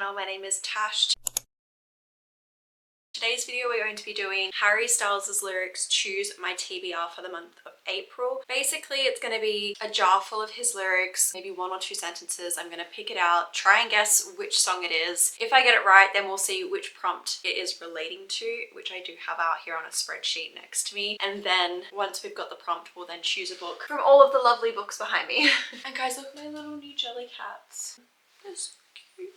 channel. My name is Tash. Today's video we're going to be doing Harry Styles' lyrics Choose My TBR for the month of April. Basically it's going to be a jar full of his lyrics, maybe one or two sentences. I'm going to pick it out, try and guess which song it is. If I get it right, then we'll see which prompt it is relating to, which I do have out here on a spreadsheet next to me. And then once we've got the prompt, we'll then choose a book from all of the lovely books behind me. And guys, look at my little new jelly cats. They're so cute.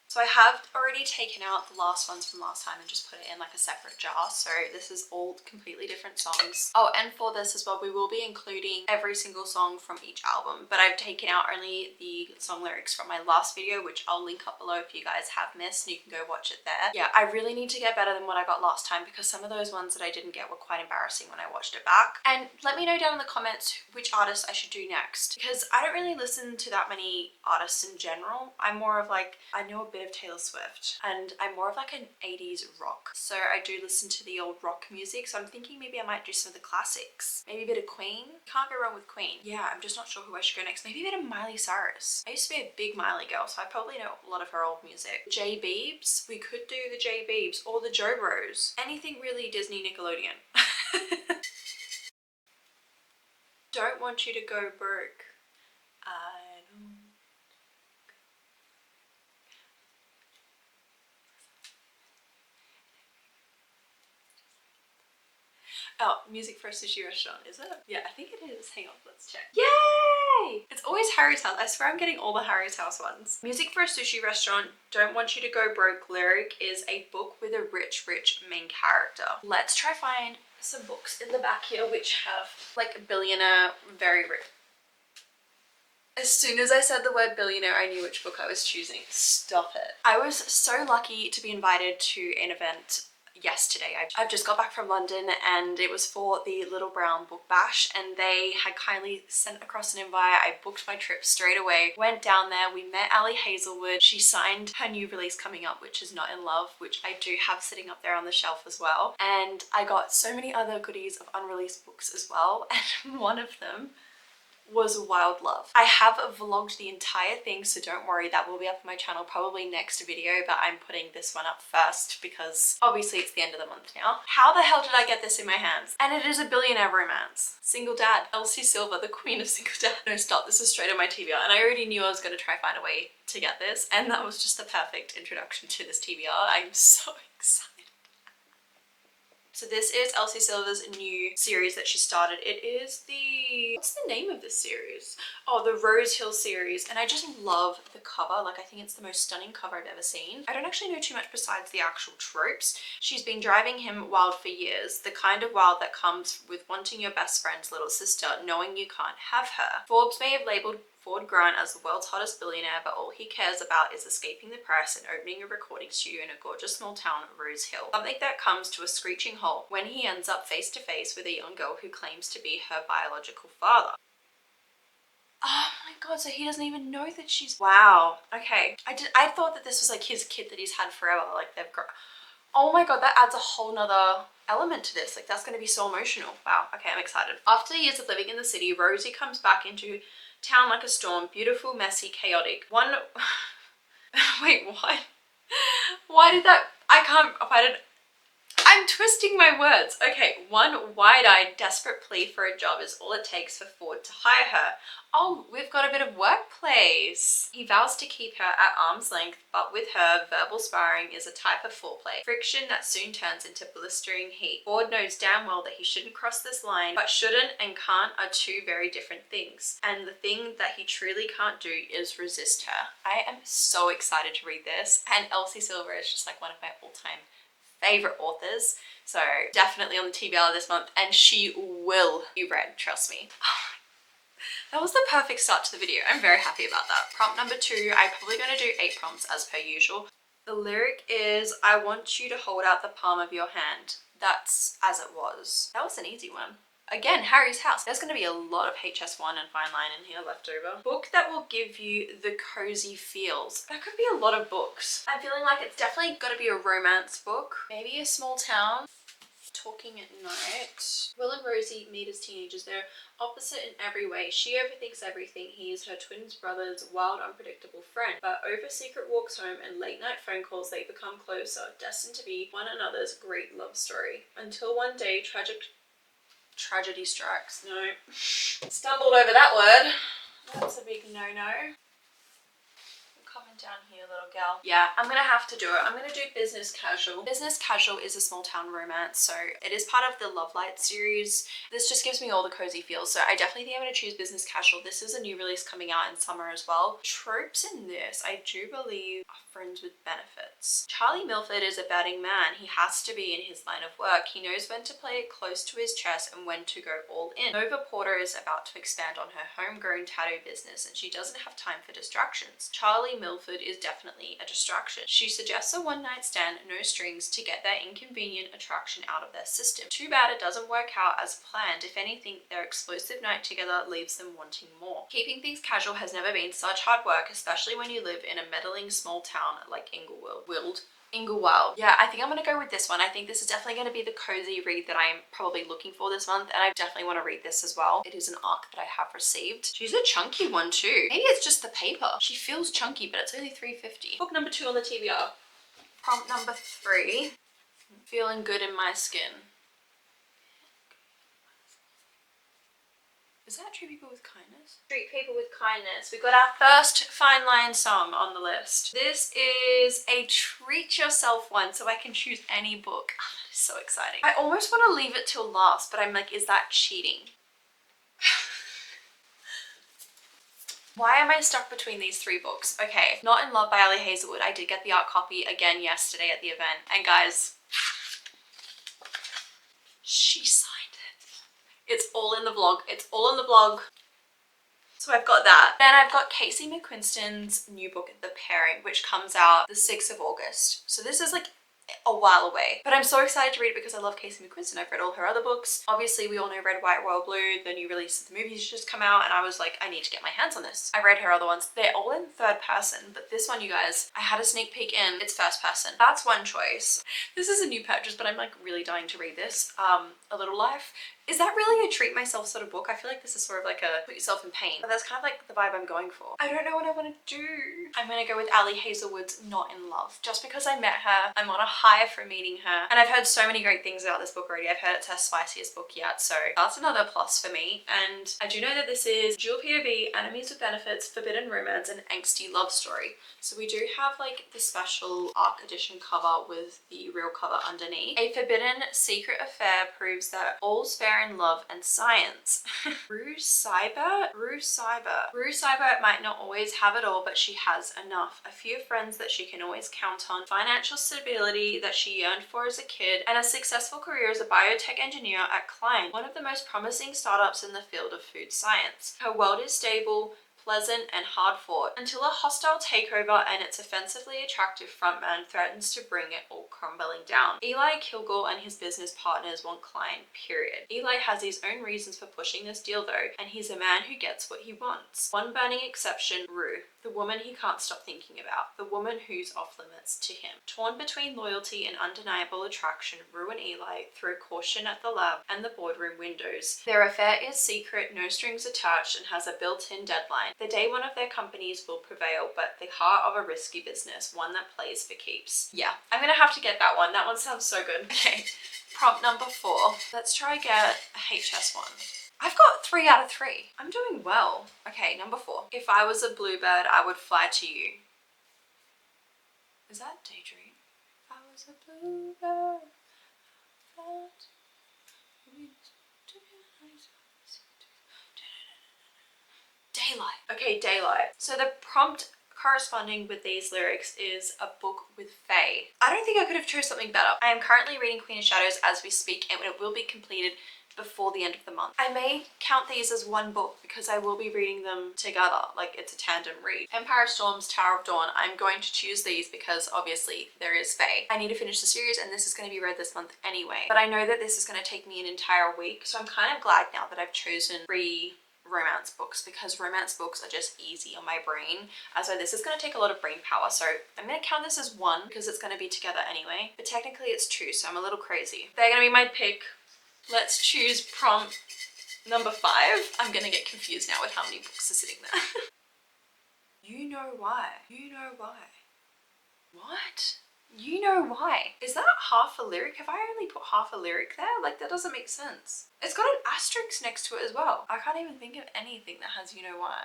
So I have already taken out the last ones from last time and just put it in like a separate jar. So this is all completely different songs. Oh, and for this as well, we will be including every single song from each album, but I've taken out only the song lyrics from my last video, which I'll link up below if you guys have missed and you can go watch it there. Yeah, I really need to get better than what I got last time because some of those ones that I didn't get were quite embarrassing when I watched it back. And let me know down in the comments which artist I should do next, because I don't really listen to that many artists in general. I'm more of like, I know a bit of Taylor Swift and I'm more of like an 80s rock, so I do listen to the old rock music. So I'm thinking maybe I might do some of the classics, maybe a bit of Queen. Can't go wrong with Queen. Yeah, I'm just not sure who I should go next. Maybe a bit of Miley Cyrus. I used to be a big Miley girl, so I probably know a lot of her old music. J Beebs, we could do the J Beebs or the Joe Bros, anything really Disney Nickelodeon. Don't want you to go broke. I don't. Oh, music for a sushi restaurant, is it? Yeah, I think it is. Hang on, let's check. Yay! It's always Harry's House. I swear I'm getting all the Harry's House ones. Music for a sushi restaurant, Don't Want You to Go Broke lyric is a book with a rich main character. Let's try find some books in the back here which have like a billionaire, very rich. As soon as I said the word billionaire, I knew which book I was choosing. Stop it. I was so lucky to be invited to an event yesterday. I've just got back from London and it was for the Little Brown Book Bash, and they had kindly sent across an invite. I booked my trip straight away, went down there, we met Ali Hazelwood. She signed her new release coming up, which is Not in Love, which I do have sitting up there on the shelf as well. And I got so many other goodies of unreleased books as well, and one of them was Wild Love. I have vlogged the entire thing, so don't worry, that will be up on my channel probably next video, but I'm putting this one up first because obviously it's the end of the month now. How the hell did I get this in my hands? And it is a billionaire romance. Single Dad. Elsie Silver, the queen of Single Dad. No, stop, this is straight on my TBR, and I already knew I was going to try find a way to get this, and that was just the perfect introduction to this TBR. I'm so excited. So this is Elsie Silver's new series that she started. It is the, what's the name of this series? Oh, the Rose Hill series. And I just love the cover. Like, I think it's the most stunning cover I've ever seen. I don't actually know too much besides the actual tropes. She's been driving him wild for years. The kind of wild that comes with wanting your best friend's little sister, knowing you can't have her. Forbes may have labeled Ford Grant as the world's hottest billionaire, but all he cares about is escaping the press and opening a recording studio in a gorgeous small town, Rose Hill. Something that comes to a screeching halt when he ends up face to face with a young girl who claims to be her biological father. Oh my god, so he doesn't even know that she's... Wow. Okay. I thought that this was like his kid that he's had forever. Like they've grown... Oh my god, that adds a whole nother element to this. Like that's going to be so emotional. Wow. Okay, I'm excited. After years of living in the city, Rosie comes back into town like a storm. Beautiful, messy, chaotic. One... Wait, what? Why did that... I'm twisting my words. Okay, one wide-eyed, desperate plea for a job is all it takes for Ford to hire her. Oh, we've got a bit of workplace. He vows to keep her at arm's length, but with her, verbal sparring is a type of foreplay. Friction that soon turns into blistering heat. Ford knows damn well that he shouldn't cross this line, but shouldn't and can't are two very different things. And the thing that he truly can't do is resist her. I am so excited to read this, and Elsie Silver is just like one of my all-time favorite authors, so definitely on the TBR this month, and she will be read, trust me. That was the perfect start to the video. I'm very happy about that. Prompt number 2, I'm probably going to do 8 prompts as per usual. The lyric is, I want you to hold out the palm of your hand. That's as it was. That was an easy one. Again, Harry's House. There's going to be a lot of HS1 and Fine Line in here left over. Book that will give you the cozy feels. That could be a lot of books. I'm feeling like it's definitely got to be a romance book. Maybe a small town. Talking at Night. Will and Rosie meet as teenagers. They're opposite in every way. She overthinks everything. He is her twin brother's wild, unpredictable friend. But over secret walks home and late night phone calls, they become closer, destined to be one another's great love story. Until one day, tragedy strikes. No. Stumbled over that word. That's a big no-no. Coming down here, little gal. Yeah, I'm gonna have to do it. I'm gonna do Business Casual. Business Casual is a small town romance, so it is part of the Love Light series. This just gives me all the cozy feels, so I definitely think I'm gonna choose Business Casual. This is a new release coming out in summer as well. Tropes in this, I do believe, are friends with benefits. Charlie Milford is a betting man. He has to be in his line of work. He knows when to play it close to his chest and when to go all in. Nova Porter is about to expand on her homegrown tattoo business, and she doesn't have time for distractions. Charlie Milford is definitely a distraction. She suggests a one-night stand, no strings, to get their inconvenient attraction out of their system. Too bad it doesn't work out as planned. If anything, their explosive night together leaves them wanting more. Keeping things casual has never been such hard work, especially when you live in a meddling small town like Inglewild. Yeah, I think I'm gonna go with this one. I think this is definitely gonna be the cozy read that I'm probably looking for this month, and I definitely want to read this as well. It is an arc that I have received. She's a chunky one too. Maybe it's just the paper. She feels chunky, but it's only $3.50. Book number 2 on the TBR. Prompt number 3. Feeling good in my skin. Is that Treat People with Kindness? Treat People with Kindness. We've got our first Fine Line song on the list. This is a treat yourself one, so I can choose any book. Oh, that is so exciting. I almost want to leave it till last, but I'm like, is that cheating? Why am I stuck between these 3 books? Okay, Not in Love by Ali Hazelwood. I did get the art copy again yesterday at the event. And guys, she signed it. It's all in the vlog. It's all in the vlog. So I've got that. Then I've got Casey McQuiston's new book, The Pairing, which comes out the 6th of August. So this is like a while away, but I'm so excited to read it because I love Casey McQuiston. I've read all her other books. Obviously, we all know Red, White, Royal Blue, the new release of the movies just come out, and I was like, I need to get my hands on this. I read her other ones. They're all in 3rd person, but this one, you guys, I had a sneak peek in. It's 1st person. That's one choice. This is a new purchase, but I'm like really dying to read this. A Little Life. Is that really a treat myself sort of book? I feel like this is sort of like a put yourself in pain, but that's kind of like the vibe I'm going for. I don't know what I want to do. I'm gonna go with Ali Hazelwood's Not in Love. Just because I met her, I'm on a high for meeting her, and I've heard so many great things about this book already. I've heard it's her spiciest book yet, so that's another plus for me. And I do know that this is dual POV, enemies with benefits, forbidden romance, and angsty love story. So we do have like the special ARC edition cover with the real cover underneath. A forbidden secret affair proves that all's fair in love and science. Rue Seibert might not always have it all, but she has enough. A few friends that she can always count on, financial stability that she yearned for as a kid, and a successful career as a biotech engineer at Klein, one of the most promising startups in the field of food science. Her world is stable, pleasant, and hard-fought until a hostile takeover and its offensively attractive frontman threatens to bring it all crumbling down. Eli Kilgore and his business partners want Klein, period. Eli has his own reasons for pushing this deal though, and he's a man who gets what he wants. One burning exception, Rue, the woman he can't stop thinking about, the woman who's off limits to him. Torn between loyalty and undeniable attraction, Rue and Eli throw caution at the lab and the boardroom windows. Their affair is secret, no strings attached, and has a built-in deadline. The day one of their companies will prevail, but the heart of a risky business, one that plays for keeps. Yeah, I'm gonna have to get that one. That one sounds so good. Okay, prompt number 4. Let's try get a HS one. I've got 3 out of 3. I'm doing well. Okay, number 4. If I was a bluebird, I would fly to you. Is that Daydream? If I was a bluebird, I'd fly to you. Daylight. Okay, Daylight. So the prompt corresponding with these lyrics is a book with Faye. I don't think I could have chose something better. I am currently reading Queen of Shadows as we speak, and it will be completed before the end of the month. I may count these as one book because I will be reading them together, like it's a tandem read. Empire of Storms, Tower of Dawn, I'm going to choose these because obviously there is Faye. I need to finish the series and this is going to be read this month anyway, but I know that this is going to take me an entire week, so I'm kind of glad now that I've chosen 3 romance books because romance books are just easy on my brain. So this is going to take a lot of brain power. So I'm going to count this as 1 because it's going to be together anyway. But technically it's 2, so I'm a little crazy. They're going to be my pick. Let's choose prompt number 5. I'm going to get confused now with how many books are sitting there. You know why. You know why. What? You know why. Is that half a lyric? Have I only put half a lyric there? Like, that doesn't make sense. It's got an asterisk next to it as well. I can't even think of anything that has you know why.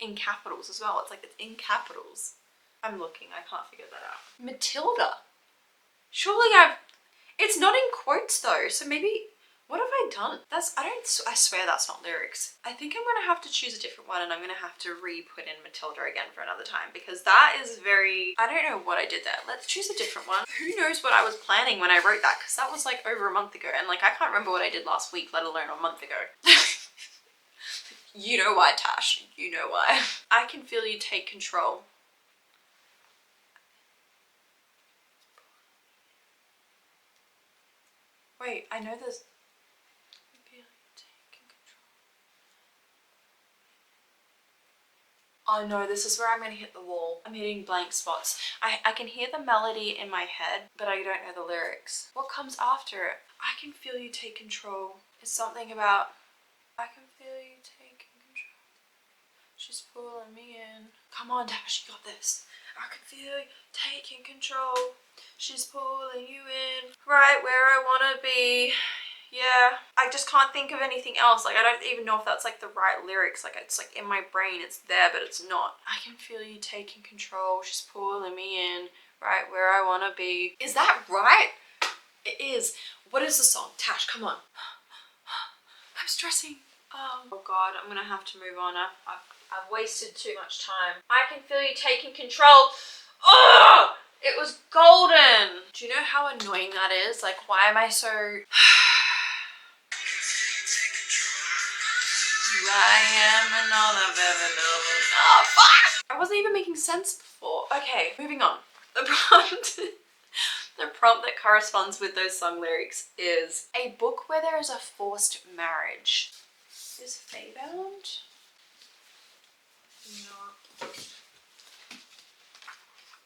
In capitals as well. It's like it's in capitals. I'm looking. I can't figure that out. Matilda. Surely it's not in quotes though. So maybe, what have I done? I swear that's not lyrics. I think I'm gonna have to choose a different one and I'm gonna have to re-put in Matilda again for another time because that is very, I don't know what I did there. Let's choose a different one. Who knows what I was planning when I wrote that, because that was like over a month ago and like I can't remember what I did last week, let alone a month ago. You know why, Tash. You know why. I can feel you take control. Wait, I know there's... Oh no, this is where I'm gonna hit the wall. I'm hitting blank spots. I can hear the melody in my head, but I don't know the lyrics. What comes after it? I can feel you take control. It's something about... I can feel you taking control. She's pulling me in. Come on, Tash, you got this. I can feel you taking control. She's pulling you in. Right where I wanna be. Yeah, I just can't think of anything else. Like, I don't even know if that's like the right lyrics. Like, it's like in my brain, it's there, but it's not. I can feel you taking control. She's pulling me in, right where I wanna be. Is that right? It is. What is the song? Tash, come on. I'm stressing. Oh God, I'm gonna have to move on. I've wasted too much time. I can feel you taking control. Oh, it was golden. Do you know how annoying that is? Like, why am I so... I am and all I've ever known. Oh, fuck! I wasn't even making sense before. Okay, moving on. The prompt, the prompt that corresponds with those song lyrics is a book where there is a forced marriage. Is Faye bound? No.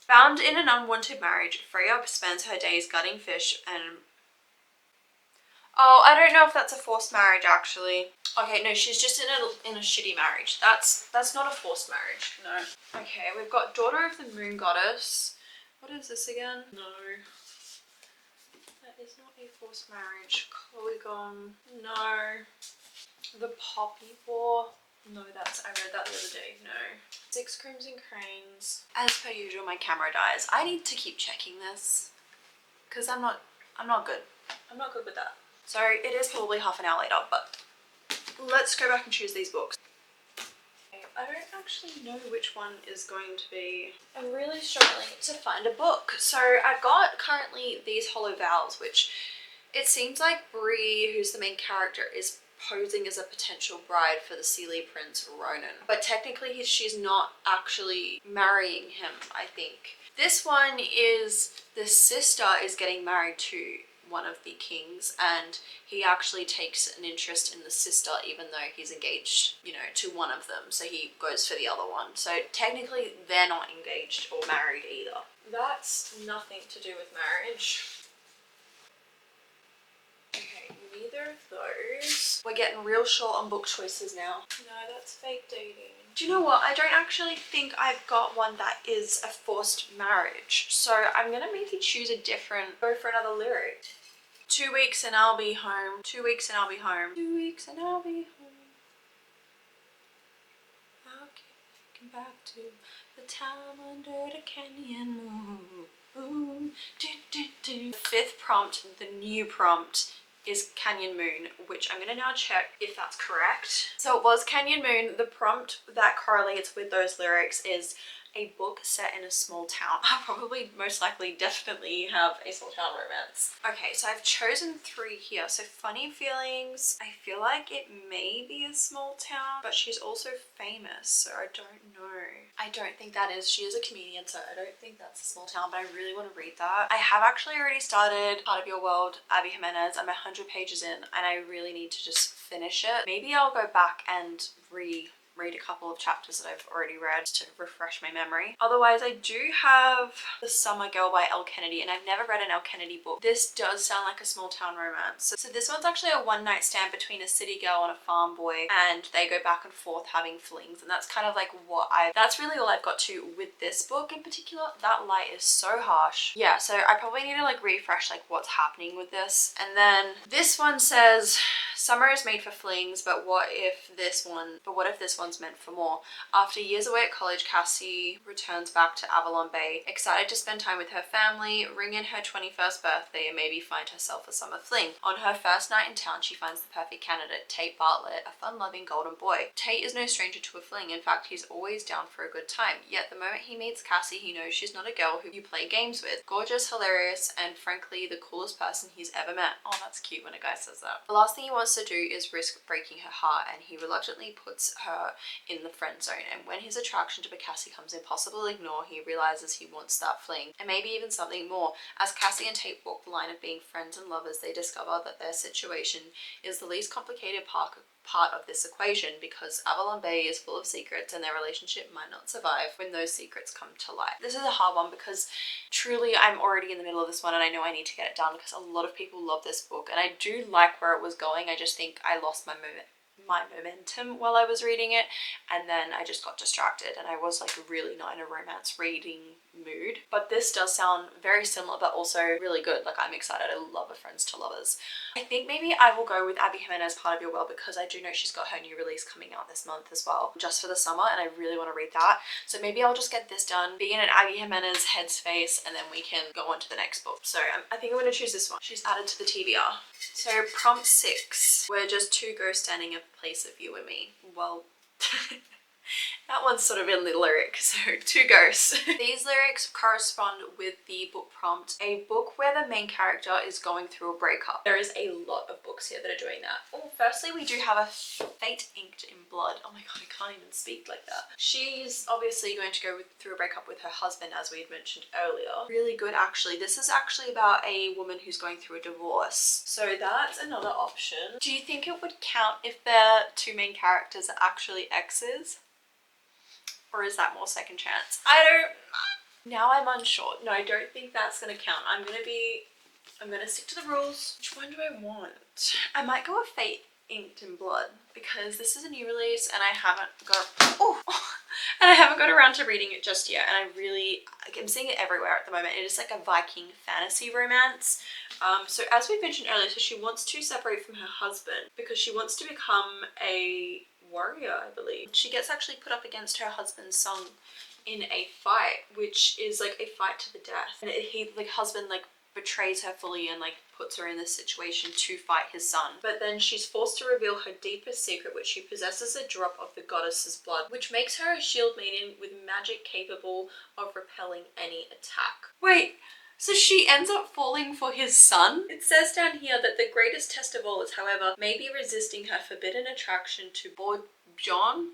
Found in an unwanted marriage, Freya spends her days gutting fish and... Oh, I don't know if that's a forced marriage actually. Okay, no, she's just in a shitty marriage. That's not a forced marriage, no. Okay, we've got Daughter of the Moon Goddess. What is this again? No. That is not a forced marriage. Polygon. No. The Poppy War. No, I read that the other day. No. 6 Crimson Cranes. As per usual, my camera dies. I need to keep checking this because I'm not good. I'm not good with that. So it is probably half an hour later, but let's go back and choose these books. Okay, I don't actually know which one is going to be. I'm really struggling to find a book. So I've got currently these Hollow Vows, which it seems like Bree, who's the main character, is posing as a potential bride for the Seelie Prince Ronan. But technically she's not actually marrying him, I think. This one is the sister is getting married to one of the kings and he actually takes an interest in the sister even though he's engaged, you know, to one of them. So he goes for the other one. So technically they're not engaged or married either. That's nothing to do with marriage. Okay, neither of those. We're getting real short on book choices now. No, that's fake dating. Do you know what? I don't actually think I've got one that is a forced marriage. So I'm gonna maybe choose a different, go for another lyric. 2 weeks and I'll be home. 2 weeks and I'll be home. 2 weeks and I'll be home. I'll keep back to the time under the canyon moon. The 5th prompt, the new prompt, is Canyon Moon, which I'm gonna now check if that's correct. So it was Canyon Moon. The prompt that correlates with those lyrics is a book set in a small town. I'll probably, most likely, definitely have a small town romance. Okay, so I've chosen 3 here. So Funny Feelings, I feel like it may be a small town, but she's also famous, so I don't know. I don't think that is. She is a comedian, so I don't think that's a small town, but I really want to read that. I have actually already started Part of Your World, Abby Jimenez. I'm 100 pages in and I really need to just finish it. Maybe I'll go back and read a couple of chapters that I've already read to refresh my memory. Otherwise, I do have The Summer Girl by Elle Kennedy, and I've never read an Elle Kennedy book. This does sound like a small town romance. So this one's actually a one night stand between a city girl and a farm boy, and they go back and forth having flings, and that's kind of like that's really all I've got to with this book in particular. That light is so harsh. Yeah, so I probably need to like refresh like what's happening with this. And then this one says, summer is made for flings, but what if this one's meant for more? After years away at college, Cassie returns back to Avalon Bay, excited to spend time with her family, ring in her 21st birthday, and maybe find herself a summer fling. On her first night in town, she finds the perfect candidate, Tate Bartlett, a fun-loving golden boy. Tate is no stranger to a fling. In fact, he's always down for a good time. Yet the moment he meets Cassie, he knows she's not a girl who you play games with. Gorgeous, hilarious, and frankly, the coolest person he's ever met. Oh, that's cute when a guy says that. The last thing he wants to do is risk breaking her heart, and he reluctantly puts her in the friend zone. And when his attraction to Cassie comes impossible to ignore, he realizes he wants that fling, and maybe even something more. As Cassie and Tate walk the line of being friends and lovers, they discover that their situation is the least complicated part of this equation, because Avalon Bay is full of secrets and their relationship might not survive when those secrets come to light. This is a hard one because truly I'm already in the middle of this one and I know I need to get it done because a lot of people love this book and I do like where it was going. I just think I lost my momentum while I was reading it, and then I just got distracted and I was like really not in a romance reading mood. But this does sound very similar but also really good. Like, I'm excited. I love a Friends to Lovers. I think maybe I will go with Abby Jimenez, Part of Your World, because I do know she's got her new release coming out this month as well, just for the summer, and I really want to read that. So maybe I'll just get this done, be in an Abby Jimenez headspace, and then we can go on to the next book. So I think I'm going to choose this one. She's added to the TBR. So prompt 6, we're just two ghosts standing in place of you and me. Well, that one's sort of in the lyric, so two ghosts. These lyrics correspond with the book prompt, a book where the main character is going through a breakup. There is a lot of books here that are doing that. Oh, firstly, we do have a Fate Inked in Blood. Oh my god, I can't even speak like that. She's obviously going to go through a breakup with her husband, as we had mentioned earlier. Really good, actually. This is actually about a woman who's going through a divorce. So that's another option. Do you think it would count if the two main characters are actually exes? Or is that more second chance? Now I'm unsure. No, I don't think that's gonna count. I'm gonna stick to the rules. Which one do I want? I might go with Fate Inked in Blood because this is a new release and I haven't got around to reading it just yet, and I'm seeing it everywhere at the moment. It is like a Viking fantasy romance. So as we mentioned earlier, so she wants to separate from her husband because she wants to become a warrior, I believe. She gets actually put up against her husband's son in a fight, which is like a fight to the death. And husband betrays her fully and puts her in this situation to fight his son. But then she's forced to reveal her deepest secret, which she possesses a drop of the goddess's blood, which makes her a shield maiden with magic capable of repelling any attack. Wait, so she ends up falling for his son? It says down here that the greatest test of all is, however, maybe resisting her forbidden attraction to Bjorn?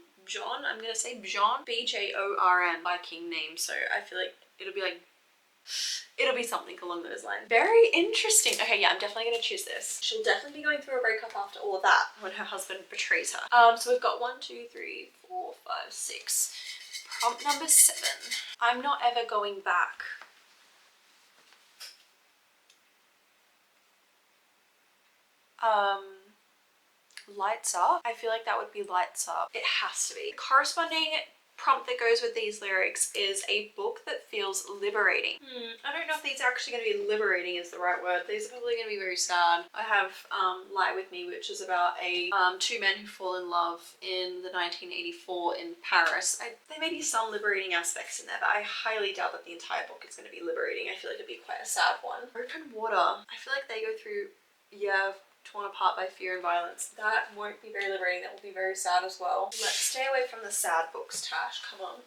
I'm gonna say Bjorn? B-J-O-R-N. Viking name, so I feel like it'll be something along those lines. Very interesting. Okay, yeah, I'm definitely gonna choose this. She'll definitely be going through a breakup after all of that when her husband betrays her. So we've got 1, 2, 3, 4, 5, 6. Prompt number 7. I'm not ever going back. Lights Up. I feel like that would be Lights Up. It has to be. The corresponding prompt that goes with these lyrics is a book that feels liberating. I don't know if these are actually going to be liberating is the right word. These are probably going to be very sad. I have Lie With Me, which is about two men who fall in love in the 1984 in Paris. There may be some liberating aspects in there, but I highly doubt that the entire book is going to be liberating. I feel like it'd be quite a sad one. Open Water. I feel like they go through, torn apart by fear and violence. That won't be very liberating. That will be very sad as well. Let's stay away from the sad books, Tash. Come on.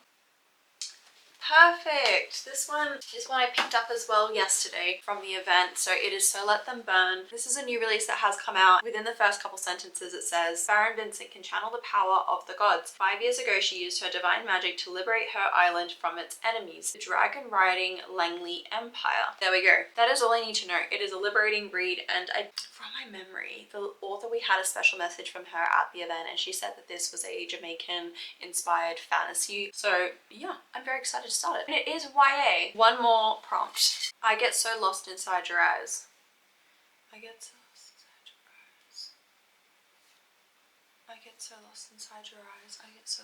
Perfect. This one is one I picked up as well yesterday from the event. So it is So Let Them Burn. This is a new release that has come out. Within the first couple sentences it says, Baron Vincent can channel the power of the gods. 5 years ago she used her divine magic to liberate her island from its enemies, the dragon riding Langley Empire. There we go. That is all I need to know. It is a liberating read, and from my memory, the author, we had a special message from her at the event and she said that this was a Jamaican inspired fantasy. So yeah, I'm very excited to start it. And it is YA. One more prompt. I get so lost inside your eyes. I get so lost inside your eyes. I get so lost inside your eyes. I get so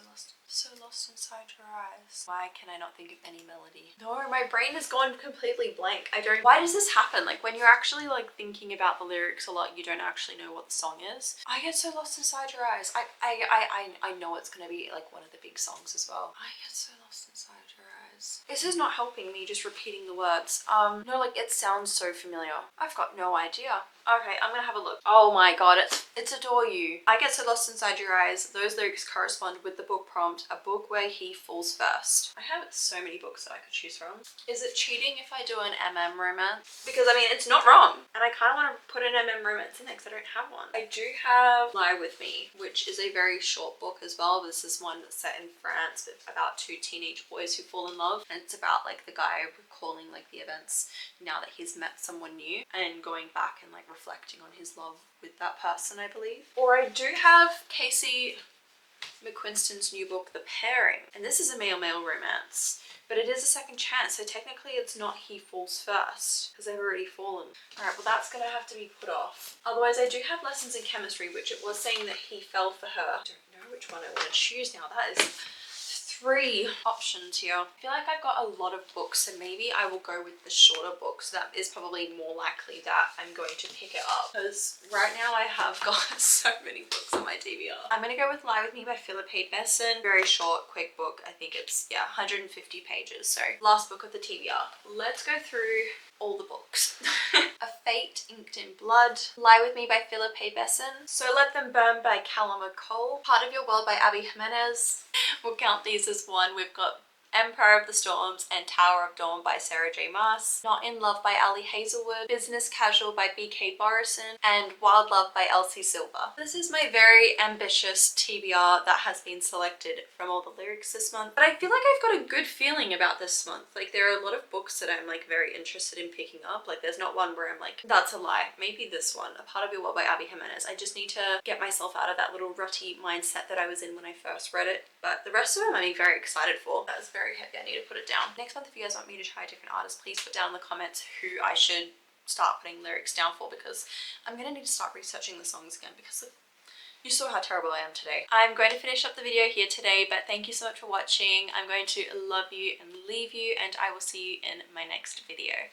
lost inside your eyes. Why can I not think of any melody? No, my brain has gone completely blank. Why does this happen? Like when you're actually like thinking about the lyrics a lot, you don't actually know what the song is. I get so lost inside your eyes. I know it's gonna be like one of the big songs as well. I get so lost inside your eyes. This is not helping me, just repeating the words. No, like it sounds so familiar. I've got no idea. Okay, I'm gonna have a look. Oh my god, it's Adore You. I get so lost inside your eyes. Those lyrics correspond with the book prompt, a book where he falls first. I have so many books that I could choose from. Is it cheating if I do an MM romance? Because I mean, it's not wrong. And I kind of want to put an MM romance in there because I don't have one. I do have Lie With Me, which is a very short book as well. This is one that's set in France with about 2 teenage boys who fall in love. And it's about like the guy recalling like the events now that he's met someone new and going back and like reflecting on his love with that person, I believe. Or I do have Casey McQuiston's new book, The Pairing, and this is a male-male romance, but it is a second chance, so technically it's not he falls first because they've already fallen. All right, well that's gonna have to be put off. Otherwise, I do have Lessons in Chemistry, which it was saying that he fell for her. I don't know which one I want to choose now. That is 3 options here. I feel like I've got a lot of books, so maybe I will go with the shorter books. That is probably more likely that I'm going to pick it up, because right now I have got so many books on my TBR. I'm gonna go with Lie With Me by Philip Besson. Very short, quick book. I think it's, yeah, 150 pages. So last book of the TBR. Let's go through all the books. A Fate Inked in Blood, Lie With Me by Philip Besson, So Let Them Burn by Callum McCall, Part of Your World by Abby Jimenez. We'll count these as one. We've got Empire of the Storms and Tower of Dawn by Sarah J. Maas, Not in Love by Ali Hazelwood, Business Casual by B.K. Borison, and Wild Love by Elsie Silver. This is my very ambitious TBR that has been selected from all the lyrics this month, but I feel like I've got a good feeling about this month. Like there are a lot of books that I'm like very interested in picking up. Like there's not one where I'm like, that's a lie. Maybe this one, A Part of Your World by Abby Jimenez. I just need to get myself out of that little rutty mindset that I was in when I first read it, but the rest of them I'm very excited for. That was very heavy. I need to put it down. Next month, if you guys want me to try different artists, please put down in the comments who I should start putting lyrics down for, because I'm gonna need to start researching the songs again, because you saw how terrible I am today. I'm going to finish up the video here today, but thank you so much for watching. I'm going to love you and leave you, and I will see you in my next video.